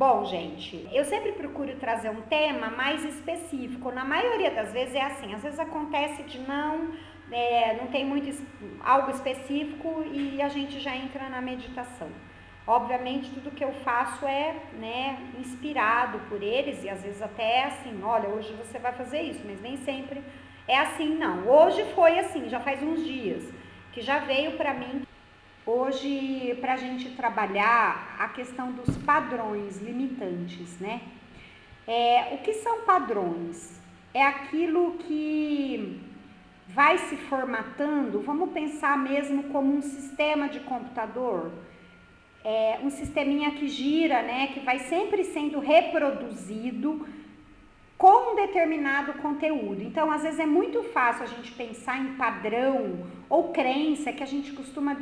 Bom, gente, eu sempre procuro trazer um tema mais específico. Na maioria das vezes é assim, às vezes acontece de não tem algo específico e a gente já entra na meditação. Obviamente, tudo que eu faço é, inspirado por eles e às vezes até é assim, olha, hoje você vai fazer isso, mas nem sempre é assim, não. Hoje foi assim, já faz uns dias que já veio para mim. Hoje, para a gente trabalhar a questão dos padrões limitantes, né? O que são padrões? É aquilo que vai se formatando, vamos pensar mesmo como um sistema de computador, um sisteminha que gira, né? Que vai sempre sendo reproduzido com um determinado conteúdo. Então, às vezes é muito fácil a gente pensar em padrão ou crença, que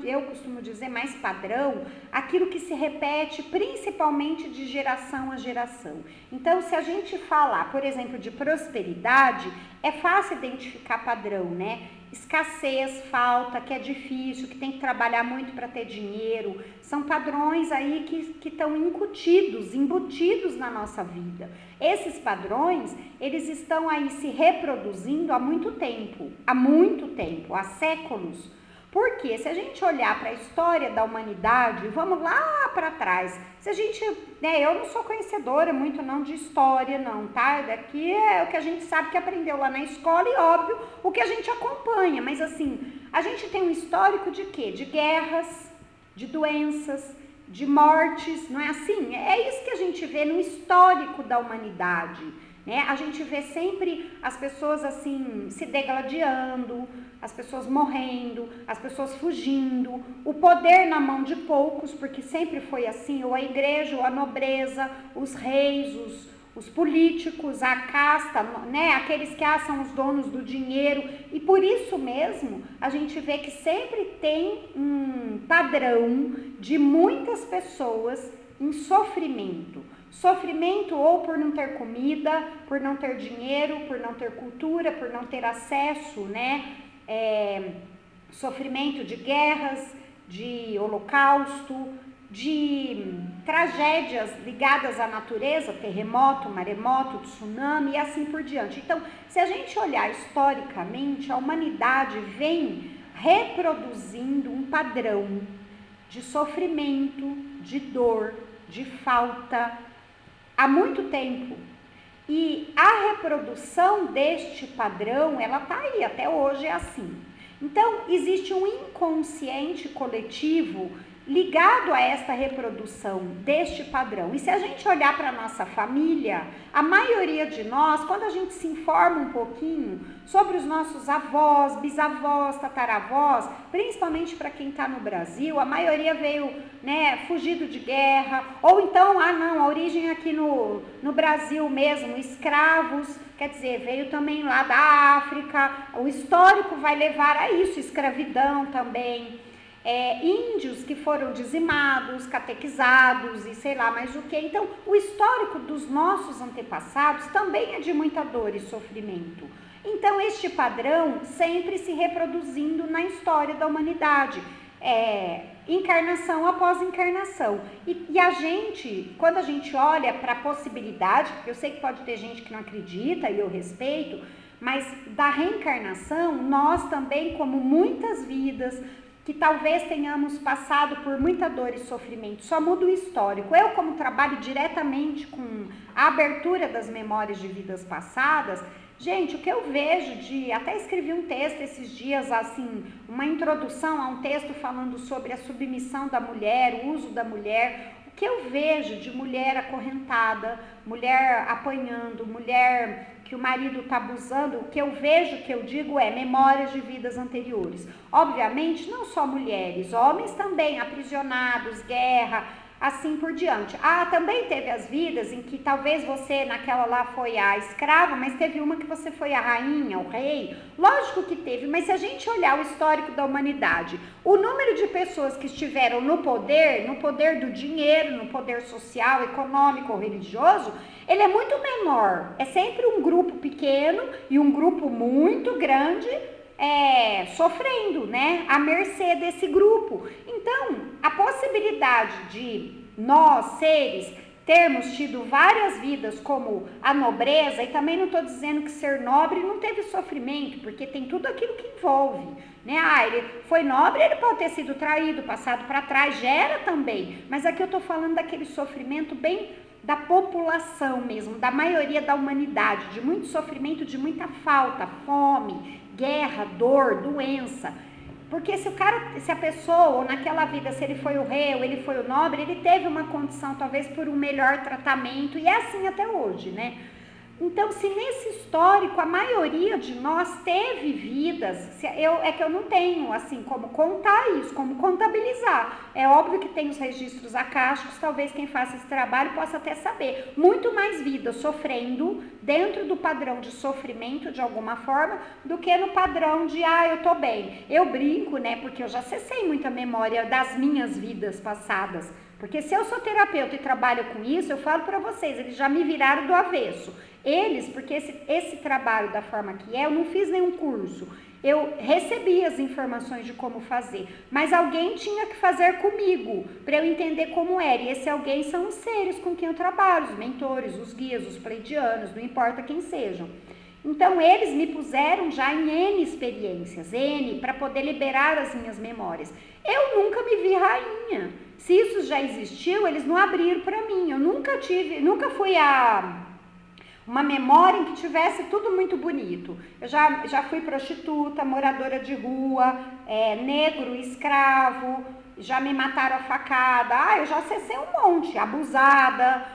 eu costumo dizer mais padrão, aquilo que se repete principalmente de geração a geração. Então, se a gente falar, por exemplo, de prosperidade, é fácil identificar padrão, né? Escassez, falta, que é difícil, que tem que trabalhar muito para ter dinheiro, são padrões aí que estão embutidos na nossa vida. Esses padrões, eles estão aí se reproduzindo há muito tempo, há séculos. Porque se a gente olhar para a história da humanidade, vamos lá para trás, se a gente, eu não sou conhecedora muito não de história não, tá? Daqui é o que a gente sabe que aprendeu lá na escola e óbvio, o que a gente acompanha, mas assim, a gente tem um histórico de quê? De guerras, de doenças, de mortes, não é assim? É isso que a gente vê no histórico da humanidade, né? A gente vê sempre as pessoas assim, se degladiando, as pessoas morrendo, as pessoas fugindo, o poder na mão de poucos, porque sempre foi assim, ou a igreja, ou a nobreza, os reis, os políticos, a casta, né, aqueles que são os donos do dinheiro, e por isso mesmo a gente vê que sempre tem um padrão de muitas pessoas em sofrimento. Sofrimento ou por não ter comida, por não ter dinheiro, por não ter cultura, por não ter acesso, né? Sofrimento de guerras, de holocausto, de tragédias ligadas à natureza, terremoto, maremoto, tsunami e assim por diante. Então, se a gente olhar historicamente, a humanidade vem reproduzindo um padrão de sofrimento, de dor, de falta há muito tempo. E a reprodução deste padrão, ela tá aí, até hoje é assim. Então, existe um inconsciente coletivo ligado a esta reprodução deste padrão. E se a gente olhar para a nossa família, a maioria de nós, quando a gente se informa um pouquinho sobre os nossos avós, bisavós, tataravós, principalmente para quem está no Brasil, a maioria veio, fugido de guerra, ou então, a origem aqui no Brasil mesmo, escravos, quer dizer, veio também lá da África, o histórico vai levar a isso, escravidão também. Índios que foram dizimados, catequizados e sei lá mais o que. Então, o histórico dos nossos antepassados também é de muita dor e sofrimento. Então, este padrão sempre se reproduzindo na história da humanidade, encarnação após encarnação. E a gente, quando a gente olha para a possibilidade, porque eu sei que pode ter gente que não acredita e eu respeito, mas da reencarnação, nós também, como muitas vidas, que talvez tenhamos passado por muita dor e sofrimento, só muda o histórico. Eu, como trabalho diretamente com a abertura das memórias de vidas passadas, gente, o que eu vejo até escrevi um texto esses dias, assim, uma introdução a um texto falando sobre a submissão da mulher, o uso da mulher. O que eu vejo de mulher acorrentada, mulher apanhando, mulher que o marido está abusando, o que eu vejo, que eu digo memórias de vidas anteriores. Obviamente, não só mulheres, homens também, aprisionados, guerra, assim por diante. Também teve as vidas em que talvez você naquela lá foi a escrava, mas teve uma que você foi a rainha, o rei. Lógico que teve, mas se a gente olhar o histórico da humanidade, o número de pessoas que estiveram no poder do dinheiro, no poder social, econômico ou religioso, ele é muito menor. É sempre um grupo pequeno e um grupo muito grande sofrendo, né, à mercê desse grupo. Então, a possibilidade de nós, seres, termos tido várias vidas como a nobreza, e também não estou dizendo que ser nobre não teve sofrimento, porque tem tudo aquilo que envolve, né? Ele foi nobre, ele pode ter sido traído, passado para trás, gera também, mas aqui eu estou falando daquele sofrimento bem da população mesmo, da maioria da humanidade, de muito sofrimento, de muita falta, fome, guerra, dor, doença. Porque se a pessoa, ou naquela vida, se ele foi o rei ou ele foi o nobre, ele teve uma condição talvez por um melhor tratamento, e é assim até hoje, né? Então, se nesse histórico a maioria de nós teve vidas, é que eu não tenho assim como contar isso, como contabilizar. É óbvio que tem os registros acásticos, talvez quem faça esse trabalho possa até saber. Muito mais vidas sofrendo dentro do padrão de sofrimento de alguma forma do que no padrão de, eu tô bem. Eu brinco, né, porque eu já acessei muita memória das minhas vidas passadas. Porque se eu sou terapeuta e trabalho com isso, eu falo para vocês, eles já me viraram do avesso. Eles, porque esse trabalho da forma que eu não fiz nenhum curso, eu recebi as informações de como fazer, mas alguém tinha que fazer comigo, para eu entender como era, e esse alguém são os seres com quem eu trabalho, os mentores, os guias, os pleidianos, não importa quem sejam. Então, eles me puseram já em N experiências, para poder liberar as minhas memórias. Eu nunca me vi rainha. Se isso já existiu, eles não abriram para mim. Eu nunca fui uma memória em que tivesse tudo muito bonito. Eu já fui prostituta, moradora de rua, negro, escravo, já me mataram a facada. Eu já acessei um monte, abusada.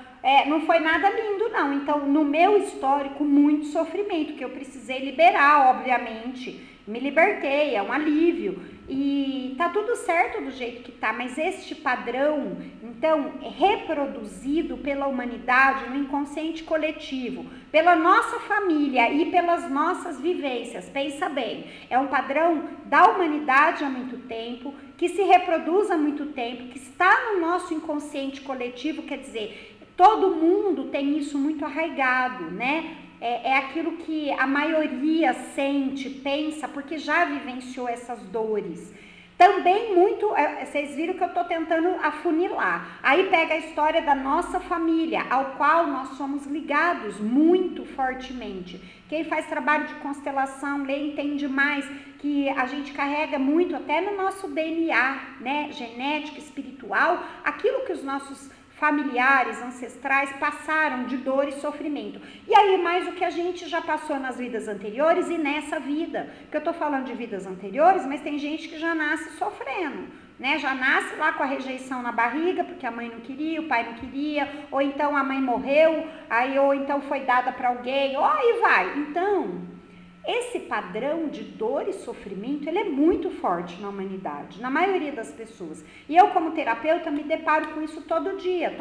Não foi nada lindo, não. Então, no meu histórico, muito sofrimento, que eu precisei liberar, obviamente. Me libertei, é um alívio. E tá tudo certo do jeito que tá, mas este padrão, então, é reproduzido pela humanidade no inconsciente coletivo, pela nossa família e pelas nossas vivências. Pensa bem, é um padrão da humanidade há muito tempo, que se reproduz há muito tempo, que está no nosso inconsciente coletivo, quer dizer, todo mundo tem isso muito arraigado, né? É aquilo que a maioria sente, pensa, porque já vivenciou essas dores. Também muito, vocês viram que eu estou tentando afunilar. Aí pega a história da nossa família, ao qual nós somos ligados muito fortemente. Quem faz trabalho de constelação, entende mais que a gente carrega muito até no nosso DNA, né, genético, espiritual, aquilo que os nossos familiares, ancestrais passaram de dor e sofrimento. E aí mais o que a gente já passou nas vidas anteriores e nessa vida. Porque eu tô falando de vidas anteriores, mas tem gente que já nasce sofrendo, né? Já nasce lá com a rejeição na barriga, porque a mãe não queria, o pai não queria, ou então a mãe morreu, ou então foi dada para alguém, aí vai. Então, esse padrão de dor e sofrimento, ele é muito forte na humanidade, na maioria das pessoas. E eu, como terapeuta, me deparo com isso todo dia.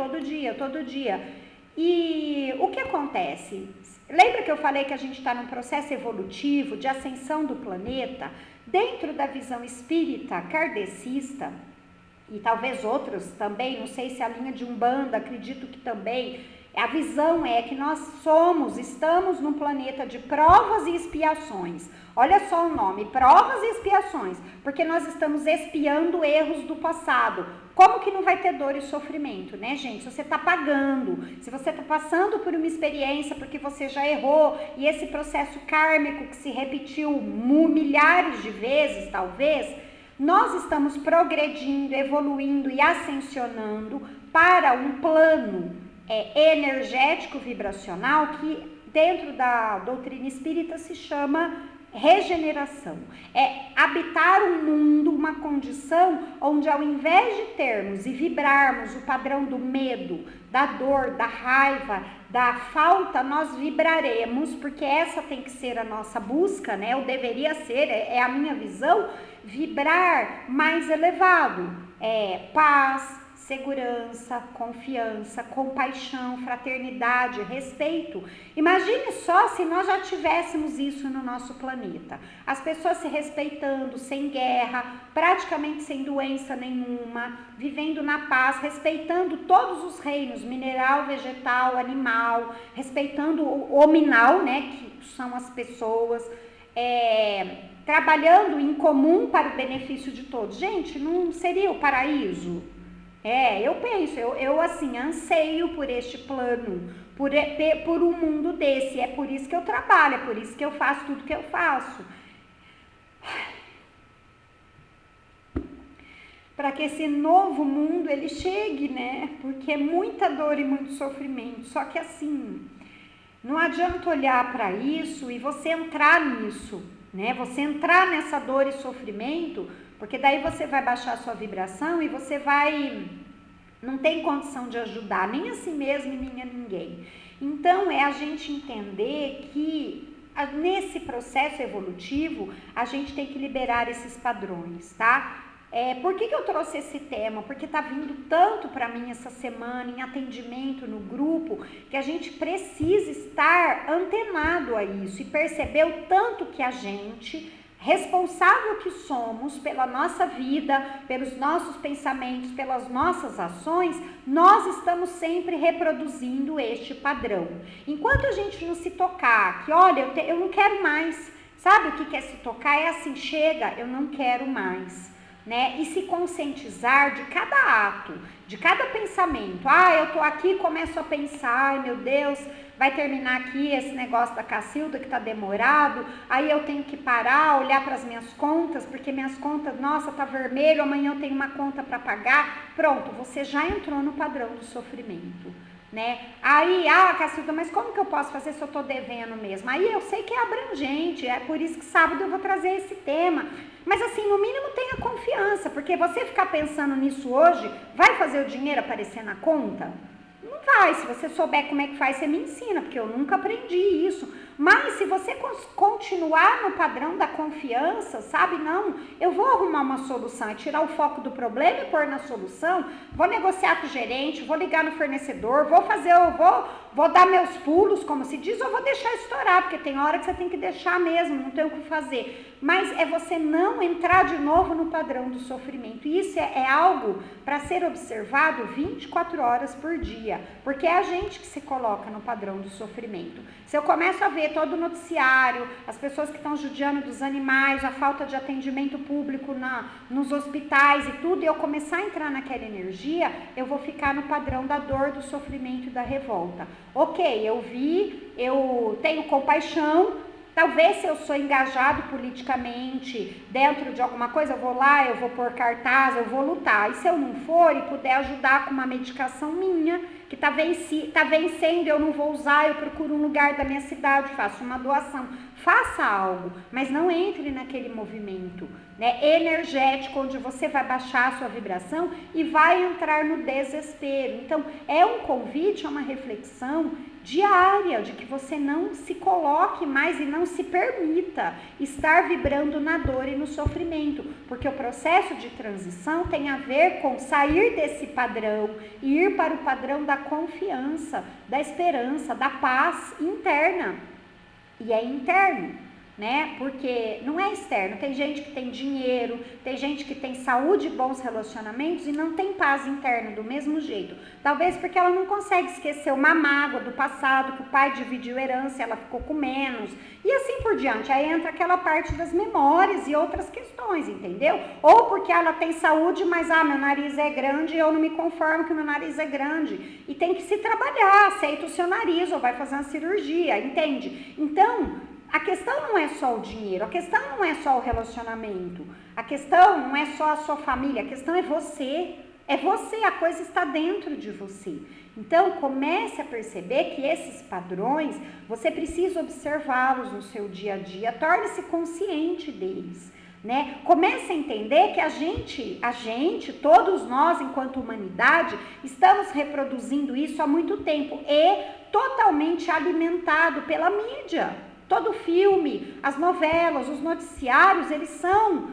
E o que acontece? Lembra que eu falei que a gente está num processo evolutivo de ascensão do planeta? Dentro da visão espírita kardecista, e talvez outros também, não sei se a linha de Umbanda, acredito que também, a visão é que nós estamos num planeta de provas e expiações. Olha só o nome, provas e expiações, porque nós estamos expiando erros do passado. Como que não vai ter dor e sofrimento, né, gente? Se você está pagando, se você está passando por uma experiência porque você já errou, e esse processo kármico que se repetiu milhares de vezes, talvez, nós estamos progredindo, evoluindo e ascensionando para um plano energético vibracional que dentro da doutrina espírita se chama regeneração. É habitar um mundo, uma condição onde ao invés de termos e vibrarmos o padrão do medo, da dor, da raiva, da falta, nós vibraremos, porque essa tem que ser a nossa busca, né? Ou deveria ser, é a minha visão, vibrar mais elevado, paz, segurança, confiança, compaixão, fraternidade, respeito. Imagine só se nós já tivéssemos isso no nosso planeta. As pessoas se respeitando, sem guerra, praticamente sem doença nenhuma, vivendo na paz, respeitando todos os reinos, mineral, vegetal, animal, respeitando o hominal, né, que são as pessoas, trabalhando em comum para o benefício de todos. Gente, não seria o paraíso? Eu penso, eu assim, anseio por este plano, por um mundo desse, é por isso que eu trabalho, é por isso que eu faço tudo que eu faço. Para que esse novo mundo ele chegue, né? Porque é muita dor e muito sofrimento. Só que assim, não adianta olhar para isso e você entrar nisso, né? Você entrar nessa dor e sofrimento, porque daí você vai baixar a sua vibração e você não tem condição de ajudar nem a si mesmo e nem a ninguém. Então é a gente entender que nesse processo evolutivo a gente tem que liberar esses padrões, tá? Por que eu trouxe esse tema? Porque tá vindo tanto para mim essa semana em atendimento no grupo que a gente precisa estar antenado a isso e perceber o tanto que a gente, responsável que somos pela nossa vida, pelos nossos pensamentos, pelas nossas ações, nós estamos sempre reproduzindo este padrão. Enquanto a gente não se tocar, que olha, eu não quero mais, sabe o que é se tocar? É assim, chega, eu não quero mais. Né? E se conscientizar de cada ato, de cada pensamento. Eu tô aqui e começo a pensar, ai meu Deus, vai terminar aqui esse negócio da Cacilda que tá demorado, aí eu tenho que parar, olhar para as minhas contas, porque minhas contas, nossa, tá vermelho, amanhã eu tenho uma conta para pagar. Pronto, você já entrou no padrão do sofrimento. Né? Aí, Cacilda, mas como que eu posso fazer se eu tô devendo mesmo? Aí eu sei que é abrangente, é por isso que sábado eu vou trazer esse tema. Mas assim, no mínimo tenha confiança, porque você ficar pensando nisso hoje, vai fazer o dinheiro aparecer na conta? Não vai, se você souber como é que faz, você me ensina, porque eu nunca aprendi isso. Mas se você continuar no padrão da confiança, sabe, não, eu vou arrumar uma solução, é tirar o foco do problema e pôr na solução, vou negociar com o gerente, vou ligar no fornecedor, vou dar meus pulos, como se diz, ou vou deixar estourar, porque tem hora que você tem que deixar mesmo, não tem o que fazer. Mas é você não entrar de novo no padrão do sofrimento. E isso é algo para ser observado 24 horas por dia, porque é a gente que se coloca no padrão do sofrimento. Se eu começo a ver todo o noticiário, as pessoas que estão judiando dos animais, a falta de atendimento público nos hospitais e tudo, e eu começar a entrar naquela energia, eu vou ficar no padrão da dor, do sofrimento e da revolta. Ok, eu tenho compaixão. Talvez se eu sou engajado politicamente dentro de alguma coisa, eu vou lá, eu vou pôr cartaz, eu vou lutar. E se eu não for e puder ajudar com uma medicação minha, que tá vencendo, eu não vou usar, eu procuro um lugar da minha cidade, faço uma doação. Faça algo, mas não entre naquele movimento, né, energético, onde você vai baixar a sua vibração e vai entrar no desespero. Então, é um convite, é uma reflexão diária, de que você não se coloque mais e não se permita estar vibrando na dor e no sofrimento, porque o processo de transição tem a ver com sair desse padrão e ir para o padrão da confiança, da esperança, da paz interna. E é interno, né? Porque não é externo. Tem gente que tem dinheiro, tem gente que tem saúde e bons relacionamentos e não tem paz interna do mesmo jeito. Talvez porque ela não consegue esquecer uma mágoa do passado, que o pai dividiu herança e ela ficou com menos. E assim por diante. Aí entra aquela parte das memórias e outras questões, entendeu? Ou porque ela tem saúde, mas meu nariz é grande e eu não me conformo que meu nariz é grande. E tem que se trabalhar, aceita o seu nariz ou vai fazer uma cirurgia, entende? Então, a questão não é só o dinheiro, a questão não é só o relacionamento, a questão não é só a sua família, a questão é você, a coisa está dentro de você. Então, comece a perceber que esses padrões, você precisa observá-los no seu dia a dia, torne-se consciente deles, né? Comece a entender que a gente, todos nós, enquanto humanidade, estamos reproduzindo isso há muito tempo e totalmente alimentado pela mídia. Todo filme, as novelas, os noticiários, eles são,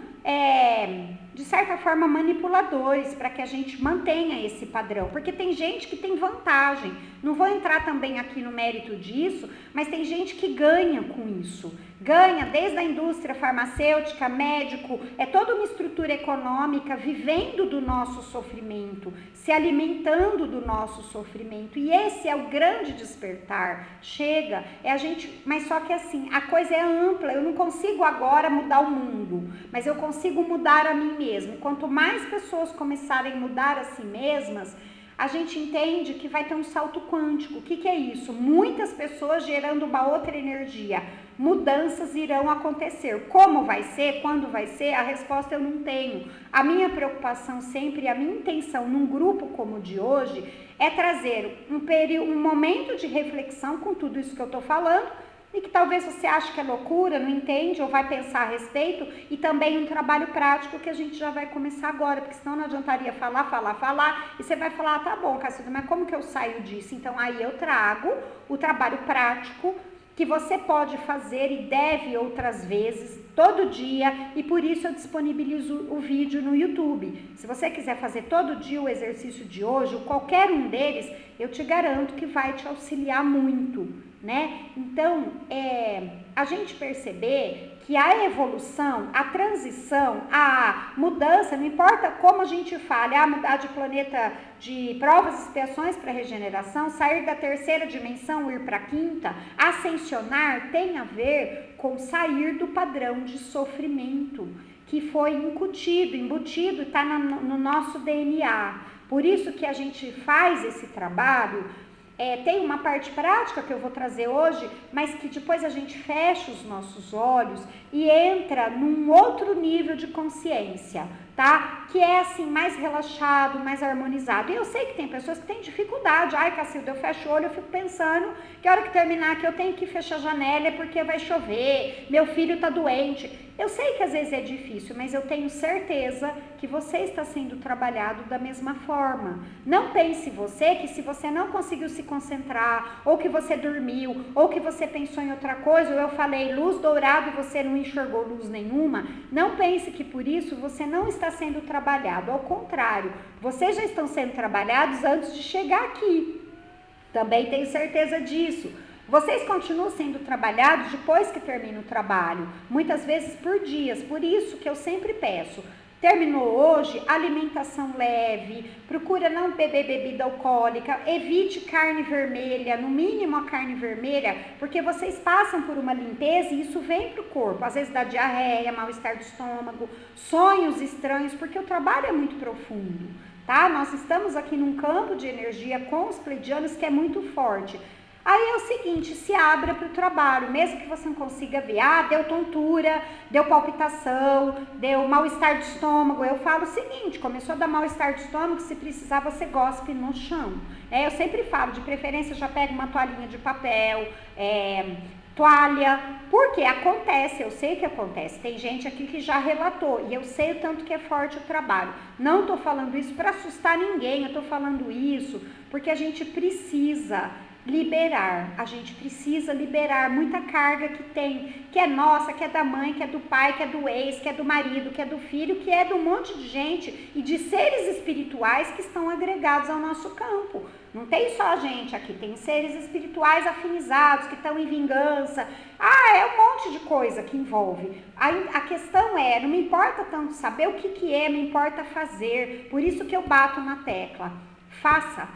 de certa forma, manipuladores para que a gente mantenha esse padrão. Porque tem gente que tem vantagem. Não vou entrar também aqui no mérito disso, mas tem gente que ganha com isso, ganha desde a indústria farmacêutica, médico, é toda uma estrutura econômica vivendo do nosso sofrimento, se alimentando do nosso sofrimento. E esse é o grande despertar. Chega, mas só que assim, a coisa é ampla, eu não consigo agora mudar o mundo, mas eu consigo mudar a mim mesma. E quanto mais pessoas começarem a mudar a si mesmas, a gente entende que vai ter um salto quântico. O que é isso? Muitas pessoas gerando uma outra energia. Mudanças irão acontecer. Como vai ser? Quando vai ser? A resposta eu não tenho. A minha preocupação sempre, a minha intenção num grupo como o de hoje é trazer um momento de reflexão com tudo isso que eu estou falando, e que talvez você ache que é loucura, não entende ou vai pensar a respeito, e também um trabalho prático que a gente já vai começar agora, porque senão não adiantaria falar, e você vai falar, tá bom, Cacilda, mas como que eu saio disso? Então aí eu trago o trabalho prático que você pode fazer e deve outras vezes, todo dia, e por isso eu disponibilizo o vídeo no YouTube. Se você quiser fazer todo dia o exercício de hoje, ou qualquer um deles, eu te garanto que vai te auxiliar muito, né? Então, a gente perceber que a evolução, a transição, a mudança, não importa como a gente fala, mudar de planeta, de provas e expiações para regeneração, sair da terceira dimensão, ir para a quinta, ascensionar, tem a ver com sair do padrão de sofrimento que foi embutido, está no nosso DNA. Por isso que a gente faz esse trabalho. Tem uma parte prática que eu vou trazer hoje, mas que depois a gente fecha os nossos olhos e entra num outro nível de consciência, tá? Que é assim, mais relaxado, mais harmonizado. E eu sei que tem pessoas que têm dificuldade. Ai, Cacilda, eu fecho o olho, eu fico pensando que a hora que terminar aqui eu tenho que fechar a janela porque vai chover, meu filho tá doente. Eu sei que às vezes é difícil, mas eu tenho certeza que você está sendo trabalhado da mesma forma. Não pense você que se você não conseguiu se concentrar, ou que você dormiu, ou que você pensou em outra coisa, ou eu falei luz dourada e você não enxergou luz nenhuma, não pense que por isso você não está sendo trabalhado. Ao contrário, vocês já estão sendo trabalhados antes de chegar aqui. Também tenho certeza disso. Vocês continuam sendo trabalhados depois que termina o trabalho, muitas vezes por dias. Por isso que eu sempre peço, terminou hoje, alimentação leve, procura não beber bebida alcoólica, evite carne vermelha, no mínimo a carne vermelha, porque vocês passam por uma limpeza e isso vem para o corpo. Às vezes dá diarreia, mal-estar do estômago, sonhos estranhos, porque o trabalho é muito profundo, tá? Nós estamos aqui num campo de energia com os pleidianos que é muito forte. Aí é o seguinte, se abra para o trabalho, mesmo que você não consiga ver, deu tontura, deu palpitação, deu mal-estar de estômago. Eu falo o seguinte, começou a dar mal-estar de estômago, se precisar você gospe no chão. Eu sempre falo, de preferência já pega uma toalhinha de papel, toalha, porque acontece, eu sei que acontece, tem gente aqui que já relatou, e eu sei o tanto que é forte o trabalho. Não estou falando isso para assustar ninguém, eu estou falando isso porque a gente precisa a gente precisa liberar muita carga que tem, que é nossa, que é da mãe, que é do pai, que é do ex, que é do marido, que é do filho, que é de um monte de gente e de seres espirituais que estão agregados ao nosso campo. Não tem só a gente aqui, tem seres espirituais afinizados que estão em vingança. É um monte de coisa que envolve. A questão não me importa tanto saber o que é, me importa fazer. Por isso que eu bato na tecla. Faça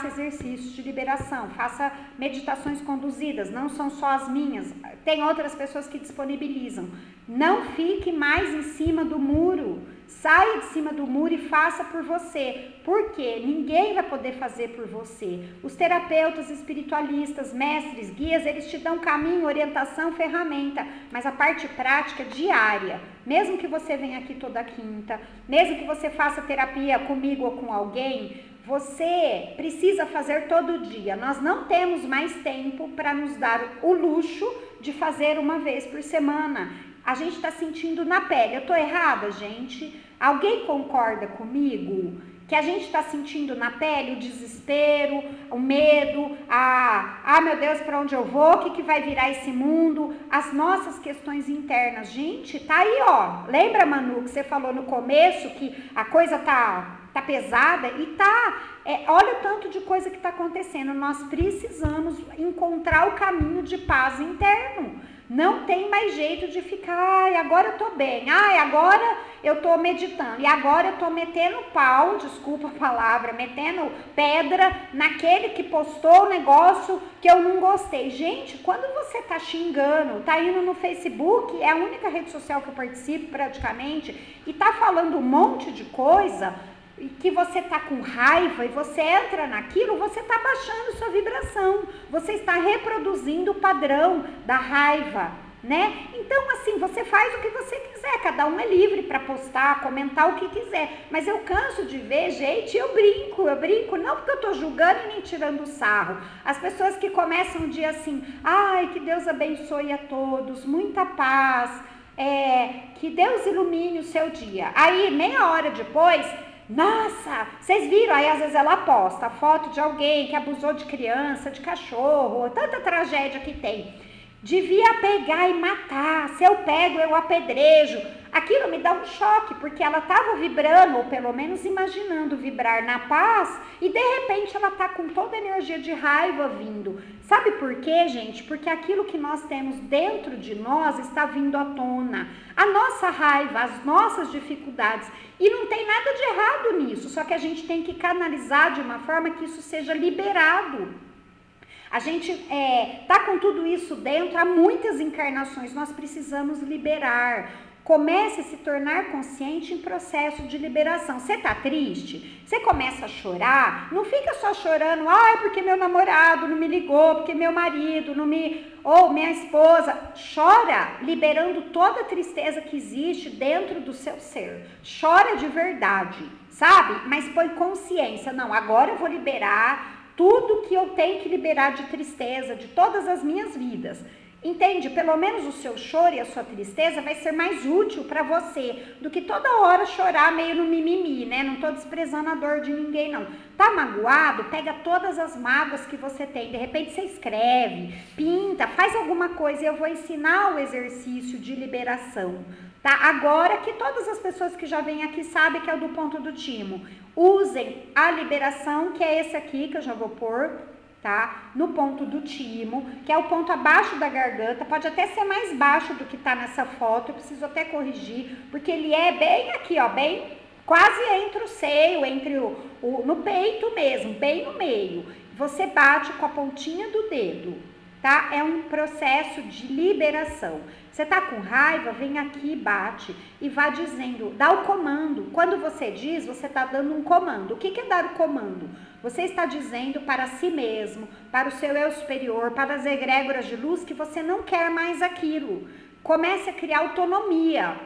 exercícios de liberação, faça meditações conduzidas, não são só as minhas, tem outras pessoas que disponibilizam. Não fique mais em cima do muro, saia de cima do muro e faça por você, porque ninguém vai poder fazer por você. Os terapeutas, espiritualistas, mestres, guias, eles te dão caminho, orientação, ferramenta, mas a parte prática diária, mesmo que você venha aqui toda quinta, mesmo que você faça terapia comigo ou com alguém, você precisa fazer todo dia. Nós não temos mais tempo para nos dar o luxo de fazer uma vez por semana. A gente está sentindo na pele. Eu estou errada, gente? Alguém concorda comigo? Que a gente está sentindo na pele o desespero, o medo, meu Deus, para onde eu vou? O que vai virar esse mundo? As nossas questões internas. Gente, tá aí, ó. Lembra, Manu, que você falou no começo que a coisa tá pesada? E olha o tanto de coisa que está acontecendo. Nós precisamos encontrar o caminho de paz interno. Não tem mais jeito de ficar, ai, agora eu tô bem, ai, agora eu tô meditando, e agora eu tô metendo pau, desculpa a palavra, metendo pedra naquele que postou o negócio que eu não gostei. Gente, quando você tá xingando, tá indo no Facebook, é a única rede social que eu participo praticamente, e tá falando um monte de coisa, e que você tá com raiva e você entra naquilo, você tá baixando sua vibração, você está reproduzindo o padrão da raiva, né? Então, assim, você faz o que você quiser, cada um é livre para postar, comentar o que quiser, mas eu canso de ver, gente, eu brinco, não porque eu tô julgando e nem tirando sarro, as pessoas que começam o dia assim, ai, que Deus abençoe a todos, muita paz, que Deus ilumine o seu dia, aí meia hora depois, nossa, vocês viram? Aí às vezes ela posta a foto de alguém que abusou de criança, de cachorro, tanta tragédia que tem. Devia pegar e matar, se eu pego eu apedrejo. Aquilo me dá um choque, porque ela estava vibrando, ou pelo menos imaginando vibrar na paz, e de repente ela está com toda a energia de raiva vindo. Sabe por quê, gente? Porque aquilo que nós temos dentro de nós está vindo à tona. A nossa raiva, as nossas dificuldades. E não tem nada de errado nisso, só que a gente tem que canalizar de uma forma que isso seja liberado. A gente tá com tudo isso dentro há muitas encarnações, nós precisamos liberar. Comece a se tornar consciente em processo de liberação. Você tá triste? Você começa a chorar? Não fica só chorando, ai, porque meu namorado não me ligou, porque meu marido não me... ou minha esposa. Chora liberando toda a tristeza que existe dentro do seu ser. Chora de verdade, sabe? Mas põe consciência. Não, agora eu vou liberar tudo que eu tenho que liberar de tristeza, de todas as minhas vidas. Entende? Pelo menos o seu choro e a sua tristeza vai ser mais útil para você do que toda hora chorar meio no mimimi, né? Não tô desprezando a dor de ninguém, não. Tá magoado? Pega todas as mágoas que você tem. De repente você escreve, pinta, faz alguma coisa e eu vou ensinar o exercício de liberação. Tá? Agora que todas as pessoas que já vêm aqui sabem que é o do ponto do timo. Usem a liberação, que é esse aqui que eu já vou pôr, tá? No ponto do timo, que é o ponto abaixo da garganta, pode até ser mais baixo do que tá nessa foto, eu preciso até corrigir, porque ele é bem aqui, ó, bem quase entre o seio, entre no peito mesmo, bem no meio. Você bate com a pontinha do dedo, tá? É um processo de liberação. Você tá com raiva, vem aqui, bate e vá dizendo, dá o comando. Quando você diz, você tá dando um comando. O que é dar o comando? Você está dizendo para si mesmo, para o seu eu superior, para as egrégoras de luz que você não quer mais aquilo. Comece a criar autonomia.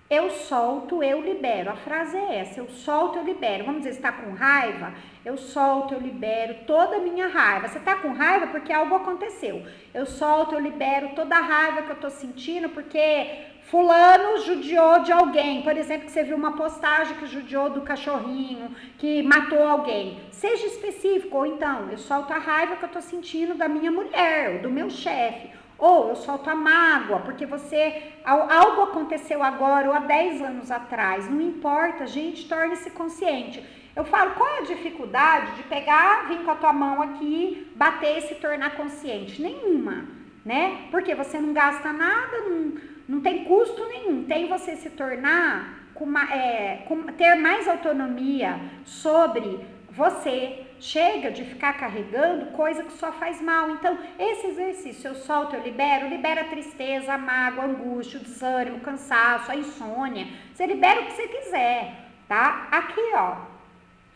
Eu solto, eu libero. A frase é essa, eu solto, eu libero. Vamos dizer, você está com raiva? Eu solto, eu libero toda a minha raiva. Você está com raiva porque algo aconteceu. Eu solto, eu libero toda a raiva que eu estou sentindo porque fulano judiou de alguém. Por exemplo, que você viu uma postagem que judiou do cachorrinho, que matou alguém. Seja específico. Ou então, eu solto a raiva que eu estou sentindo da minha mulher, do meu chefe. Ou eu solto a mágoa, porque algo aconteceu agora ou há 10 anos atrás. Não importa, gente, torne-se consciente. Eu falo, qual é a dificuldade de pegar, vir com a tua mão aqui, bater e se tornar consciente? Nenhuma, né? Porque você não gasta nada, não tem custo nenhum. Tem você se tornar, ter mais autonomia sobre você. Chega de ficar carregando coisa que só faz mal. Então, esse exercício, eu solto, eu libera a tristeza, a mágoa, a angústia, o desânimo, o cansaço, a insônia. Você libera o que você quiser, tá? Aqui, ó.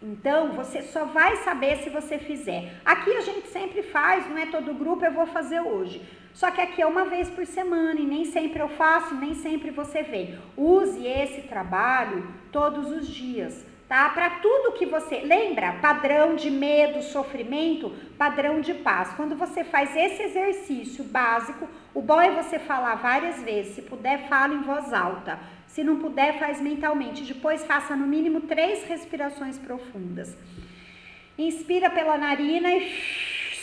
Então, você só vai saber se você fizer. Aqui a gente sempre faz, não é todo grupo, eu vou fazer hoje. Só que aqui é uma vez por semana e nem sempre eu faço, nem sempre você vem. Use esse trabalho todos os dias. Tá? Para tudo que você... Lembra? Padrão de medo, sofrimento, padrão de paz. Quando você faz esse exercício básico, o bom é você falar várias vezes. Se puder, fala em voz alta. Se não puder, faz mentalmente. Depois, faça no mínimo 3 respirações profundas. Inspira pela narina e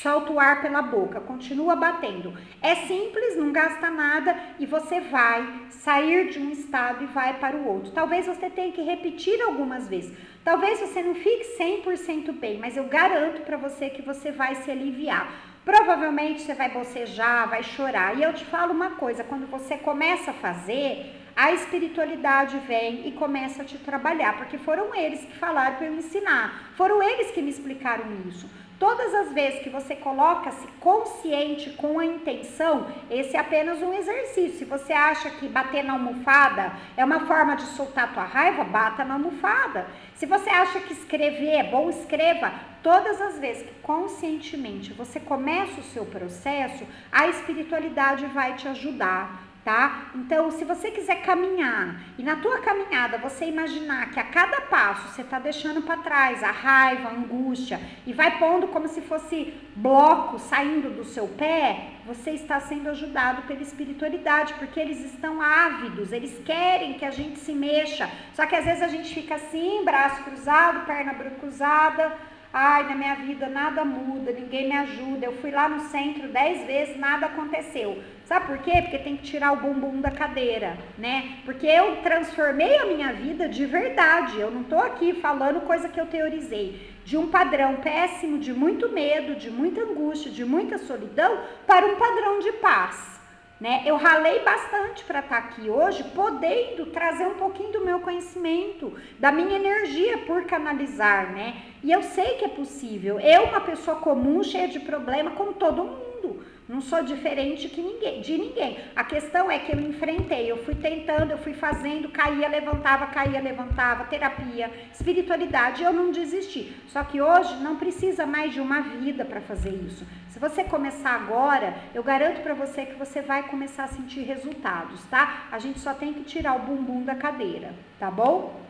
solta o ar pela boca. Continua batendo. É simples, não gasta nada e você vai sair de um estado e vai para o outro. Talvez você tenha que repetir algumas vezes. Talvez você não fique 100% bem, mas eu garanto para você que você vai se aliviar. Provavelmente você vai bocejar, vai chorar. E eu te falo uma coisa, quando você começa a fazer, a espiritualidade vem e começa a te trabalhar, porque foram eles que falaram para eu ensinar, foram eles que me explicaram isso. Todas as vezes que você coloca-se consciente com a intenção, esse é apenas um exercício. Se você acha que bater na almofada é uma forma de soltar a tua raiva, bata na almofada. Se você acha que escrever é bom, escreva. Todas as vezes que conscientemente você começa o seu processo, a espiritualidade vai te ajudar, tá? Então, se você quiser caminhar e na tua caminhada você imaginar que a cada passo você tá deixando para trás a raiva, a angústia e vai pondo como se fosse bloco saindo do seu pé, você está sendo ajudado pela espiritualidade, porque eles estão ávidos, eles querem que a gente se mexa, só que às vezes a gente fica assim, braço cruzado, perna cruzada. Ai, na minha vida nada muda, ninguém me ajuda. Eu fui lá no centro 10 vezes, nada aconteceu. Sabe por quê? Porque tem que tirar o bumbum da cadeira, né? Porque eu transformei a minha vida de verdade. Eu não tô aqui falando coisa que eu teorizei. De um padrão péssimo, de muito medo, de muita angústia, de muita solidão, para um padrão de paz. Né? Eu ralei bastante para estar aqui hoje, podendo trazer um pouquinho do meu conhecimento, da minha energia por canalizar, né? E eu sei que é possível. Eu, uma pessoa comum, cheia de problema, como todo mundo. Não sou diferente de ninguém. A questão é que eu enfrentei, eu fui tentando, eu fui fazendo, caía, levantava, terapia, espiritualidade, eu não desisti. Só que hoje não precisa mais de uma vida para fazer isso. Se você começar agora, eu garanto para você que você vai começar a sentir resultados, tá? A gente só tem que tirar o bumbum da cadeira, tá bom?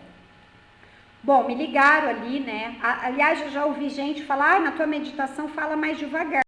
Bom, me ligaram ali, né? Aliás, eu já ouvi gente falar, na tua meditação fala mais devagar.